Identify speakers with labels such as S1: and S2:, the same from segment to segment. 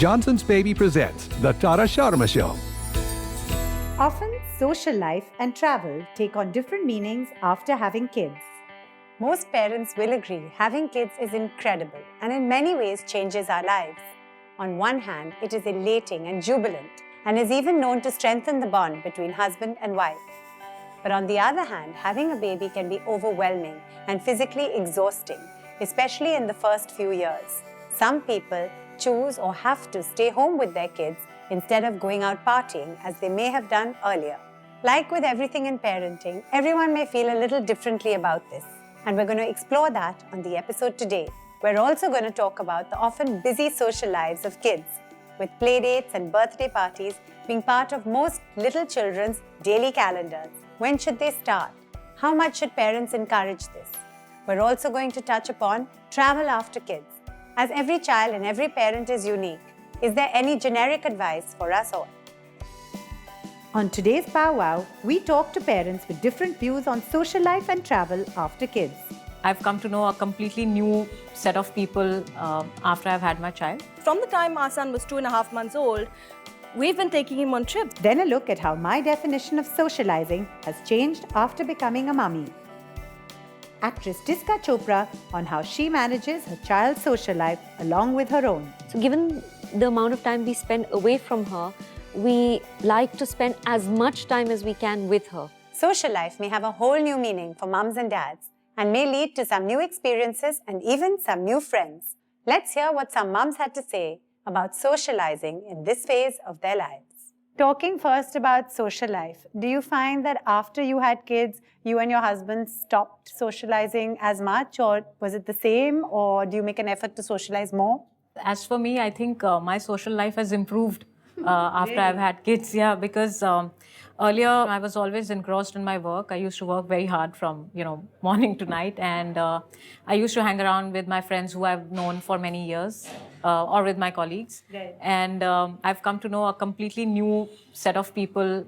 S1: Johnson's Baby presents The Tara Sharma Show.
S2: Often, social life and travel take on different meanings after having kids.
S3: Most parents will agree having kids is incredible and in many ways changes our lives. On one hand, it is elating and jubilant and is even known to strengthen the bond between husband and wife. But on the other hand, having a baby can be overwhelming and physically exhausting, especially in the first few years. Some people choose or have to stay home with their kids instead of going out partying as they may have done earlier. Like with everything in parenting, everyone may feel a little differently about this. And we're going to explore that on the episode today. We're also going to talk about the often busy social lives of kids, with playdates and birthday parties being part of most little children's daily calendars. When should they start? How much should parents encourage this? We're also going to touch upon travel after kids. As every child and every parent is unique, is there any generic advice for us all?
S2: On today's Powwow, we talk to parents with different views on social life and travel after kids.
S4: I've come to know a completely new set of people after I've had my child.
S5: From the time our son was 2.5 months old, we've been taking him on trips.
S2: Then a look at how my definition of socializing has changed after becoming a mummy. Actress Tisca Chopra on how she manages her child's social life along with her own.
S6: So given the amount of time we spend away from her, we like to spend as much time as we can with her.
S3: Social life may have a whole new meaning for mums and dads and may lead to some new experiences and even some new friends. Let's hear what some mums had to say about socializing in this phase of their lives. Talking first about social life, do you find that after you had kids, you and your husband stopped socializing as much, or was it the same, or do you make an effort to socialize more?
S4: As for me, I think my social life has improved after I've had kids, because earlier I was always engrossed in my work. I used to work very hard from, morning to night, and I used to hang around with my friends who I've known for many years, or with my colleagues. Right. And I've come to know a completely new set of people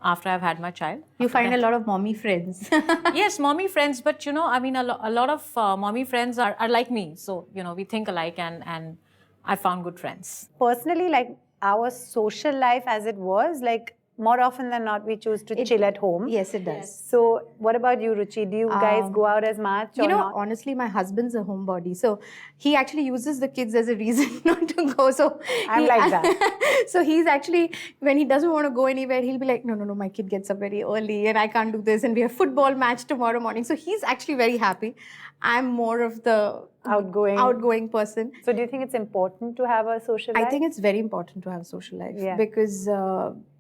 S4: after I've had my child.
S7: You find a lot of mommy friends.
S4: Yes, mommy friends, but a lot of mommy friends are like me. So, we think alike, and I found good friends.
S3: Personally, our social life as it was, more often than not, we choose to chill at home.
S7: Yes, it does. Yes.
S3: So what about you, Ruchi? Do you guys go out as much or not?
S7: Honestly, my husband's a homebody. So he actually uses the kids as a reason not to go. So
S3: I'm like that.
S7: So he's actually, when he doesn't want to go anywhere, he'll be like, no, my kid gets up very early and I can't do this. And we have football match tomorrow morning. So he's actually very happy. I'm more of the outgoing person.
S3: So do you think it's important to have a social life?
S7: I think it's very important to have a social life because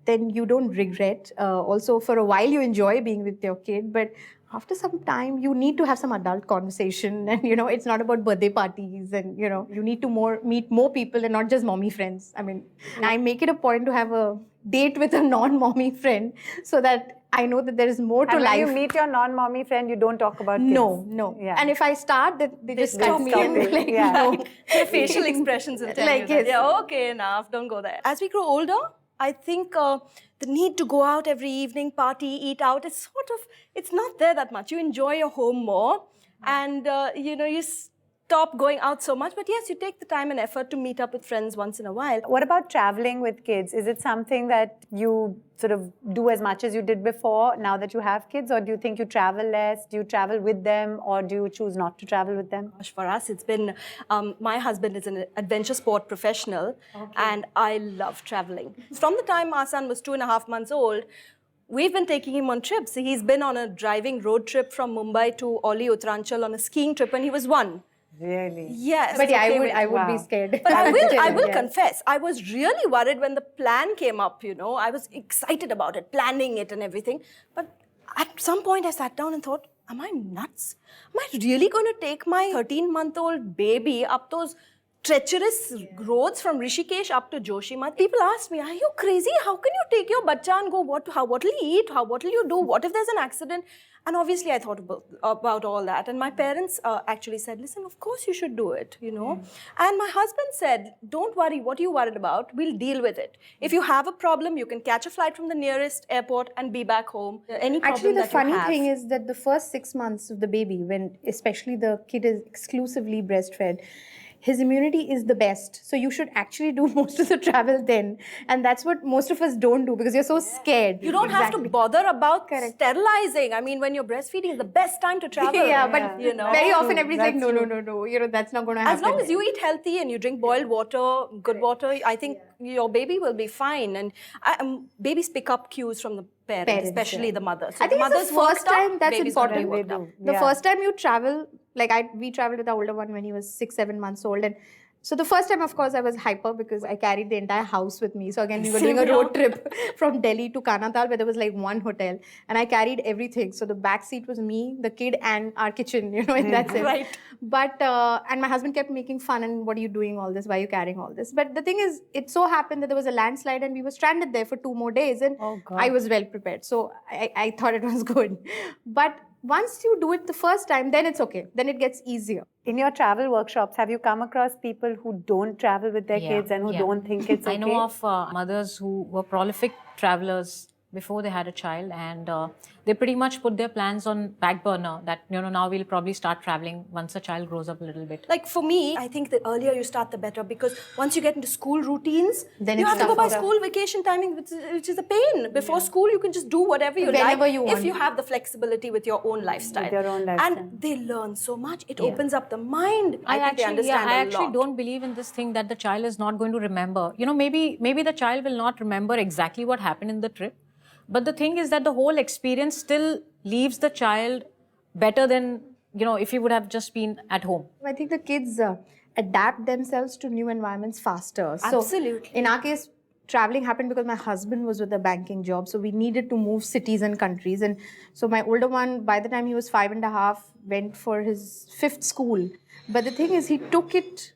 S7: then you don't regret. Also, for a while you enjoy being with your kid, but after some time you need to have some adult conversation, and it's not about birthday parties, and you need to meet more people and not just mommy friends. I mean, I make it a point to have a date with a non-mommy friend so that I know that there is more to life.
S3: When you meet your non-mommy friend, you don't talk about kids.
S7: No. Yeah. And if I start, they just stop me and
S5: Their facial expressions and tell you that, okay, enough, don't go there. As we grow older, I think the need to go out every evening, party, eat out, it's not there that much. You enjoy your home more, and you stop going out so much. But yes, you take the time and effort to meet up with friends once in a while.
S3: What about traveling with kids? Is it something that you sort of do as much as you did before now that you have kids, or do you think you travel less? Do you travel with them, or do you choose not to travel with them?
S5: For us, it's been, my husband is an adventure sport professional, and I love traveling. From the time our son was 2.5 months old, we've been taking him on trips. He's been on a driving road trip from Mumbai to Oli Uttaranchal on a skiing trip when he was 1.
S3: Really?
S5: Yes.
S7: But I would be scared.
S5: But I will confess, I was really worried when the plan came up, I was excited about it, planning it and everything. But at some point I sat down and thought, am I nuts? Am I really going to take my 13-month-old baby up those treacherous roads from Rishikesh up to Joshimath? People asked me, are you crazy? How can you take your baccha and go, what will he eat? What will you do? What if there's an accident? And obviously I thought about all that. And my parents actually said, listen, of course you should do it, And my husband said, don't worry, what are you worried about? We'll deal with it. If you have a problem, you can catch a flight from the nearest airport and be back home. Any problem
S7: Actually, the
S5: that you
S7: funny
S5: have.
S7: thing is that the first 6 months of the baby, when especially the kid is exclusively breastfed, his immunity is the best. So you should actually do most of the travel then. And that's what most of us don't do because you're so scared.
S5: You don't have to bother about sterilizing. I mean, when you're breastfeeding, is the best time to travel.
S7: Yeah, but very often everybody's like, no. That's not going to happen.
S5: As long as you eat healthy and you drink boiled water, good water, I think your baby will be fine. And babies pick up cues from the parents, especially the mother. So
S7: I think it's the first time that's important. The first time you travel, we traveled with our older one when he was 6-7 months old, and so the first time, of course, I was hyper because I carried the entire house with me. So again, we were doing a road trip from Delhi to Kanatal where there was like one hotel, and I carried everything. So the back seat was me, the kid, and our kitchen, and that's it.
S5: Right.
S7: But and my husband kept making fun, and what are you doing all this? Why are you carrying all this? But the thing is, it so happened that there was a landslide and we were stranded there for 2 more days, and I was well prepared. So I thought it was good. But once you do it the first time, then it's okay. Then it gets easier.
S3: In your travel workshops, have you come across people who don't travel with their kids and who don't think it's okay?
S4: I know of mothers who were prolific travelers before they had a child, and they pretty much put their plans on back burner that, now we'll probably start traveling once a child grows up a little bit.
S5: Like for me, I think the earlier you start, the better, because once you get into school routines,
S7: then
S5: you have to go by school vacation timing, which is a pain. Before school, you can just do whatever you
S7: Whenever
S5: like
S7: you want.
S5: if you have the flexibility with your own lifestyle.
S3: With your own lifestyle.
S5: And they learn so much. It opens up the mind. I think they understand
S4: I
S5: a
S4: actually
S5: lot.
S4: don't believe in this thing that the child is not going to remember. Maybe the child will not remember exactly what happened in the trip. But the thing is that the whole experience still leaves the child better than, if he would have just been at home.
S7: I think the kids adapt themselves to new environments faster. So
S5: Absolutely.
S7: in our case, traveling happened because my husband was with a banking job. So we needed to move cities and countries. And so my older one, by the time he was 5.5, went for his 5th school. But the thing is, he took it...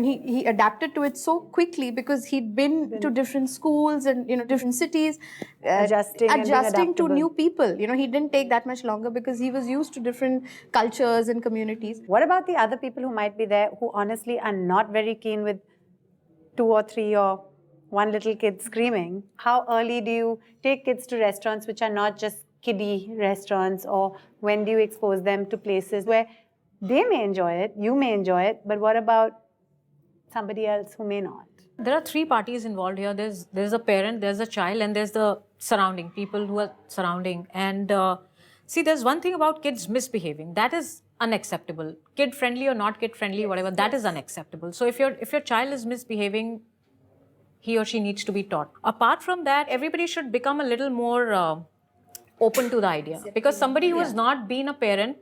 S7: he adapted to it so quickly because he'd been to different schools and, different cities. Adjusting to new people. He didn't take that much longer because he was used to different cultures and communities.
S3: What about the other people who might be there who honestly are not very keen with 2 or 3 or 1 little kid screaming? How early do you take kids to restaurants which are not just kiddie restaurants, or when do you expose them to places where they may enjoy it, you may enjoy it, but what about somebody else who may not?
S4: There are 3 parties involved here. There's a parent, there's a child, and there's the surrounding, people who are surrounding. And there's one thing about kids misbehaving. That is unacceptable. Kid-friendly or not kid-friendly, whatever, that is unacceptable. So if your child is misbehaving, he or she needs to be taught. Apart from that, everybody should become a little more open to the idea. Because somebody who has not been a parent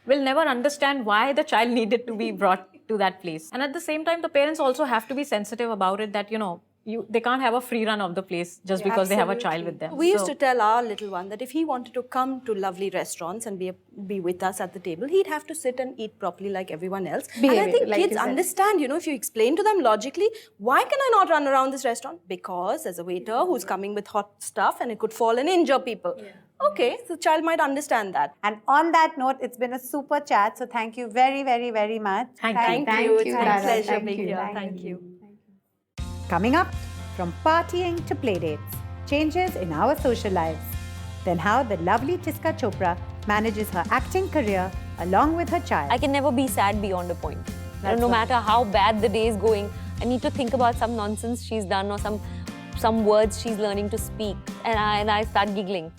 S4: will never understand why the child needed to be brought to that place. And at the same time, the parents also have to be sensitive about it that, they can't have a free run of the place just because they have a child with them.
S5: We used to tell our little one that if he wanted to come to lovely restaurants and be with us at the table, he'd have to sit and eat properly like everyone else. And I think kids understand, if you explain to them logically, why can I not run around this restaurant? Because there's a waiter who's coming with hot stuff and it could fall and injure people. Yeah. Okay, so the child might understand that.
S3: And on that note, it's been a super chat. So thank you very, very, very much.
S5: Thank you. It's been a pleasure being here. Thank you.
S2: Coming up, from partying to playdates, changes in our social lives. Then how the lovely Tisca Chopra manages her acting career along with her child.
S6: I can never be sad beyond a point. No matter how bad the day is going, I need to think about some nonsense she's done or some words she's learning to speak, and I start giggling.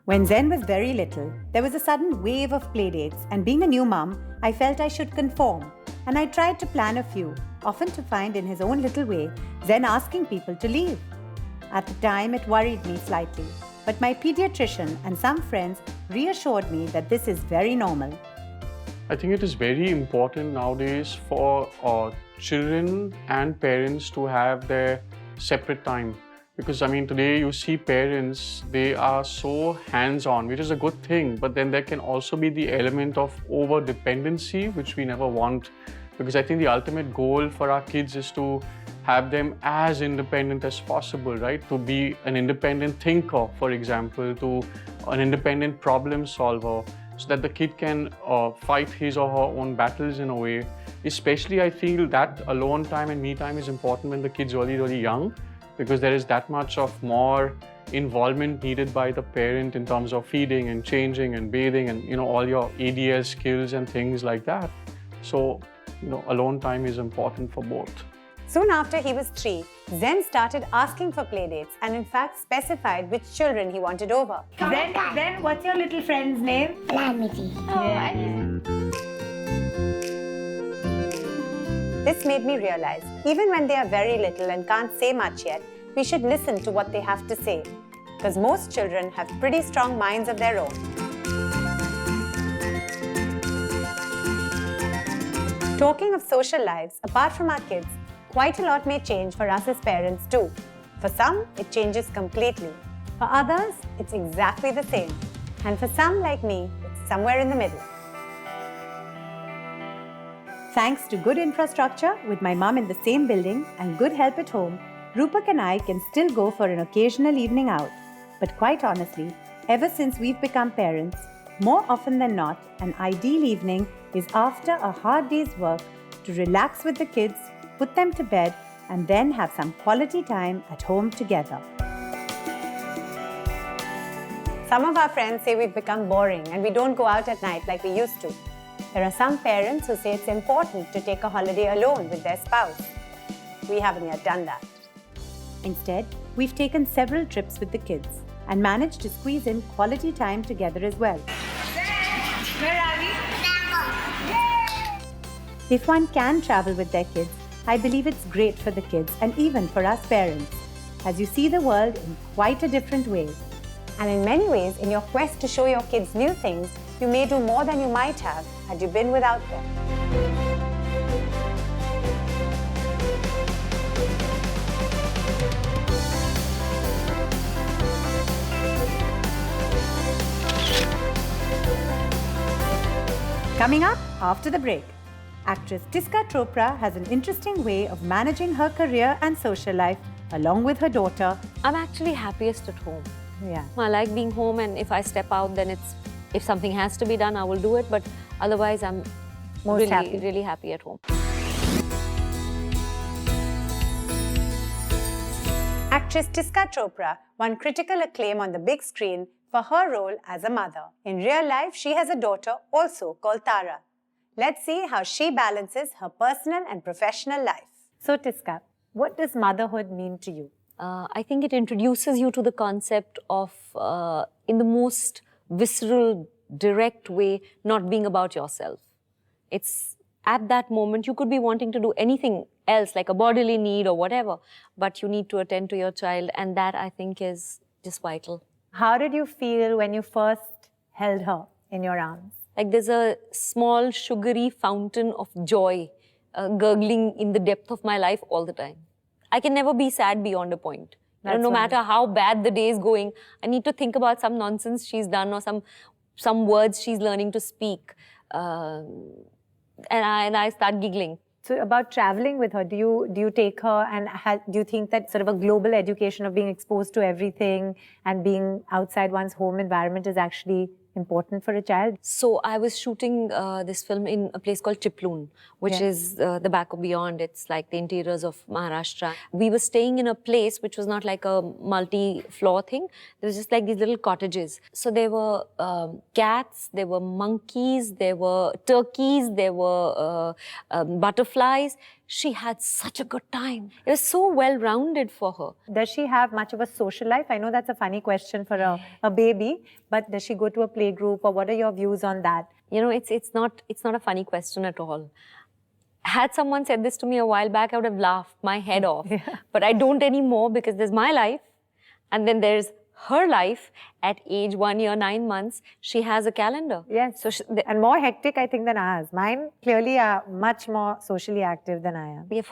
S2: When Zen was very little, there was a sudden wave of playdates, and being a new mum, I felt I should conform. And I tried to plan a few, often to find in his own little way, Zen asking people to leave. At the time, it worried me slightly, but my pediatrician and some friends reassured me that this is very normal.
S8: I think it is very important nowadays for children and parents to have their separate time. Because today you see parents, they are so hands-on, which is a good thing, but then there can also be the element of over-dependency, which we never want. Because I think the ultimate goal for our kids is to have them as independent as possible, right? To be an independent thinker, for example, to an independent problem solver, so that the kid can fight his or her own battles in a way. Especially I feel that alone time and me time is important when the kid's really, really young, because there is that much of more involvement needed by the parent in terms of feeding and changing and bathing and all your ADS skills and things like that. So alone time is important for both.
S3: Soon after he was 3, Zen started asking for playdates and in fact specified which children he wanted over.
S2: Zen, what's your little friend's name?
S3: This made me realize, even when they are very little and can't say much yet, we should listen to what they have to say. Because most children have pretty strong minds of their own. Talking of social lives, apart from our kids, quite a lot may change for us as parents too. For some, it changes completely. For others, it's exactly the same. And for some, like me, it's somewhere in the middle.
S2: Thanks to good infrastructure with my mum in the same building and good help at home, Rupak and I can still go for an occasional evening out. But quite honestly, ever since we've become parents, more often than not, an ideal evening is after a hard day's work to relax with the kids, put them to bed, and then have some quality time at home together.
S3: Some of our friends say we've become boring and we don't go out at night like we used to. There are some parents who say it's important to take a holiday alone with their spouse. We haven't yet done that.
S2: Instead, we've taken several trips with the kids and managed to squeeze in quality time together as well.
S5: Where are we?
S2: If one can travel with their kids, I believe it's great for the kids and even for us parents, as you see the world in quite a different way.
S3: And in many ways, in your quest to show your kids new things, you may do more than you might have had you been without them.
S2: Coming up after the break, actress Tisca Chopra has an interesting way of managing her career and social life along with her daughter.
S6: I'm actually happiest at home.
S2: Yeah.
S6: I like being home, and if I step out, then if something has to be done, I will do it. But otherwise, I'm really happy at home.
S3: Actress Tisca Chopra won critical acclaim on the big screen for her role as a mother. In real life, she has a daughter also called Tara. Let's see how she balances her personal and professional life.
S2: So Tisca, what does motherhood mean to you?
S6: I think it introduces you to the concept of, in the most visceral, direct way, not being about yourself. It's at that moment, you could be wanting to do anything else, like a bodily need or whatever, but you need to attend to your child, and that, I think, is just vital.
S2: How did you feel when you first held her in your arms?
S6: Like there's a small, sugary fountain of joy gurgling in the depth of my life all the time. I can never be sad beyond a point. No matter how bad the day is going, I need to think about some nonsense she's done or some words she's learning to speak. And I start giggling.
S2: So about traveling with her, do you take her and do you think that sort of a global education of being exposed to everything and being outside one's home environment is actually important for a child?
S6: So I was shooting this film in a place called Chiploon, which is the back of beyond. It's like the interiors of Maharashtra. We were staying in a place which was not like a multi-floor thing. There was just like these little cottages. So there were cats, there were monkeys, there were turkeys, there were butterflies. She had such a good time. It was so well-rounded for her.
S2: Does she have much of a social life? I know that's a funny question for a baby, but does she go to a play group, or what are your views on that?
S6: You know, it's not a funny question at all. Had someone said this to me a while back, I would have laughed my head off. Yeah. But I don't anymore, because there's my life, and then there's her life. At age 1 year, 9 months, she has a calendar.
S2: Yes, so and more hectic, I think, than ours. Mine clearly are much more socially active than I am.
S6: Yeah,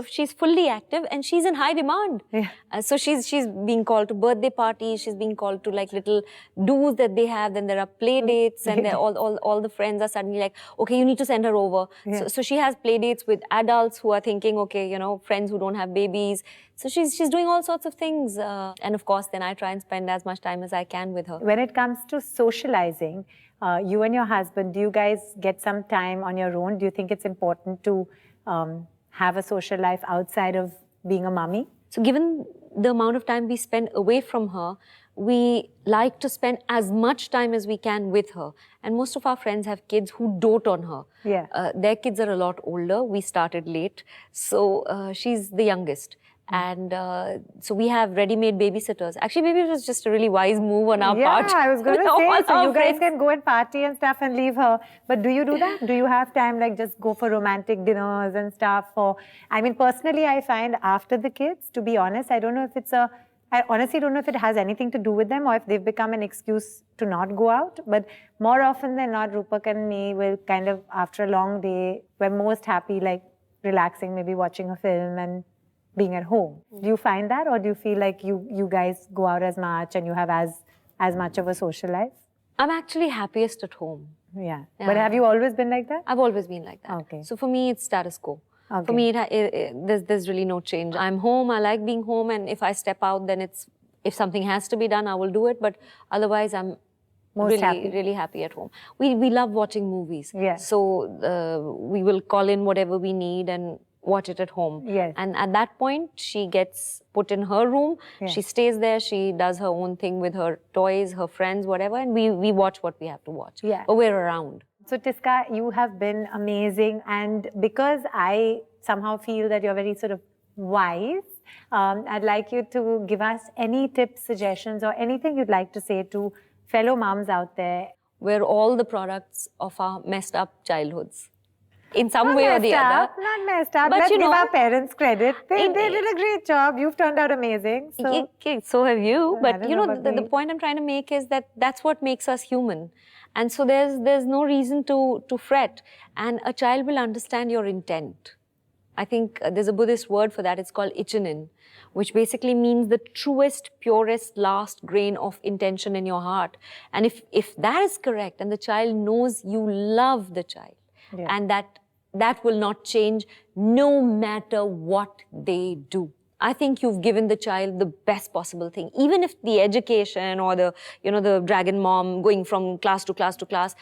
S6: she's fully active and she's in high demand. Yeah. So she's being called to birthday parties, she's being called to like little do's that they have, then there are play dates, and all the friends are suddenly like, okay, you need to send her over. Yeah. So she has play dates with adults who are thinking, okay, you know, friends who don't have babies. So she's doing all sorts of things. And of course, then I try and spend as much time as I can with her.
S2: When it comes to socializing, you and your husband, do you guys get some time on your own? Do you think it's important to have a social life outside of being a mummy?
S6: So given the amount of time we spend away from her, we like to spend as much time as we can with her. And most of our friends have kids who dote on her.
S3: Yeah.
S6: Their kids are a lot older. We started late. So she's the youngest. And so we have ready-made babysitters. Actually, maybe it was just a really wise move on our part.
S3: Yeah, I was going to
S6: All
S3: say, so
S6: our
S3: you guys
S6: friends-
S3: can go and party and stuff and leave her. But do you do that? Do you have time, like just go for romantic dinners and stuff? Or, I mean, personally, I find after the kids, to be honest, I don't know if it's I honestly don't know if it has anything to do with them or if they've become an excuse to not go out. But more often than not, Rupak and me will kind of, after a long day, we're most happy, like relaxing, maybe watching a film and being at home. Do you find that, or do you feel like you guys go out as much and you have as much of a social life?
S6: I'm actually happiest at home.
S3: Yeah.
S6: Yeah.
S3: But have you always been like that?
S6: I've always been like that.
S3: Okay.
S6: So for me, it's status quo.
S3: Okay.
S6: For me, there's really no change. I'm home, I like being home, and if I step out, then if something has to be done, I will do it. But otherwise, I'm really happy at home. We love watching movies.
S3: Yeah.
S6: So we will call in whatever we need and watch it at home.
S3: Yes.
S6: And at that point, she gets put in her room.
S3: Yeah.
S6: She stays there. She does her own thing with her toys, her friends, whatever. And we watch what we have to watch.
S3: Yeah.
S6: But we're around.
S3: So Tisca, you have been amazing, and because I somehow feel that you're very sort of wise, I'd like you to give us any tips, suggestions, or anything you'd like to say to fellow moms out there.
S6: We're all the products of our messed up childhoods. In some way or the other.
S3: Not messed up.
S6: But
S3: Let's
S6: you
S3: give
S6: know,
S3: our parents credit. They did a great job. You've turned out amazing.
S6: So have you.
S3: I
S6: But
S3: don't
S6: you
S3: know
S6: know,
S3: about
S6: the
S3: me.
S6: point I'm trying to make is that that's what makes us human. And so there's no reason to fret. And a child will understand your intent. I think there's a Buddhist word for that. It's called ichinin, which basically means the truest, purest, last grain of intention in your heart. And if that is correct, and the child knows you love the child, and that will not change no matter what they do. I think you've given the child the best possible thing. Even if the education or the dragon mom going from class to class to class,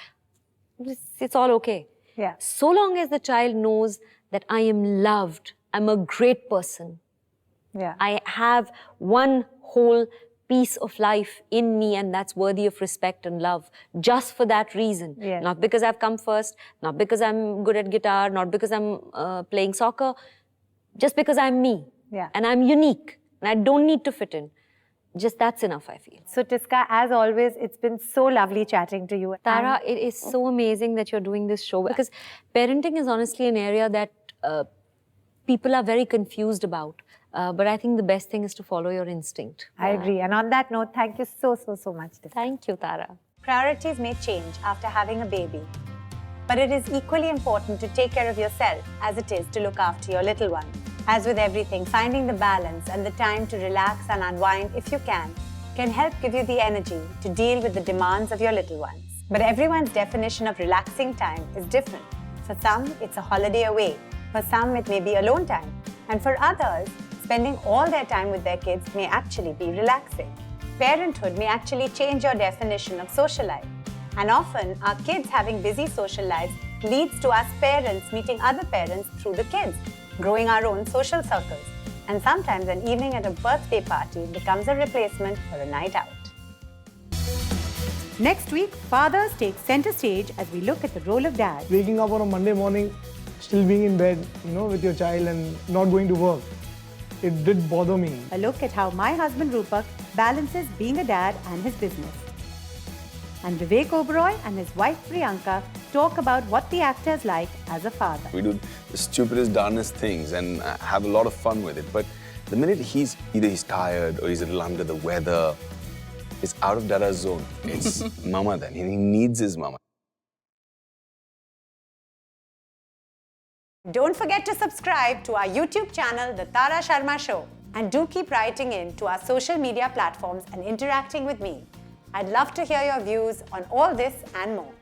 S6: it's all okay.
S3: Yeah.
S6: So long as the child knows that I am loved, I'm a great person.
S3: Yeah.
S6: I have one whole piece of life in me, and that's worthy of respect and love, just for that reason.
S3: Yes.
S6: Not because I've come first, not because I'm good at guitar, not because I'm playing soccer, just because I'm me.
S3: Yeah.
S6: And I'm unique, and I don't need to fit in. Just that's enough, I feel.
S3: So Tisca, as always, it's been so lovely chatting to you.
S6: Tara, it is so amazing that you're doing this show, because parenting is honestly an area that people are very confused about. But I think the best thing is to follow your instinct.
S3: I agree. And on that note, thank you so much, Tisca.
S6: Thank you, Tara.
S3: Priorities may change after having a baby, but it is equally important to take care of yourself as it is to look after your little one. As with everything, finding the balance and the time to relax and unwind, if you can help give you the energy to deal with the demands of your little ones. But everyone's definition of relaxing time is different. For some, it's a holiday away. For some, it may be alone time. And for others, spending all their time with their kids may actually be relaxing. Parenthood may actually change your definition of social life. And often, our kids having busy social lives leads to us parents meeting other parents through the kids, growing our own social circles. And sometimes an evening at a birthday party becomes a replacement for a night out. Next week, fathers take center stage as we look at the role of dad.
S9: Waking up on a Monday morning, still being in bed, with your child and not going to work. It did bother me.
S2: A look at how my husband Rupak balances being a dad and his business. And Vivek Oberoi and his wife Priyanka talk about what the actor is like as a father.
S10: We do the stupidest, darnest things and have a lot of fun with it. But the minute he's tired or he's a little under the weather, it's out of Dada's zone. It's mama then. He needs his mama.
S3: Don't forget to subscribe to our YouTube channel, The Tara Sharma Show. And do keep writing in to our social media platforms and interacting with me. I'd love to hear your views on all this and more.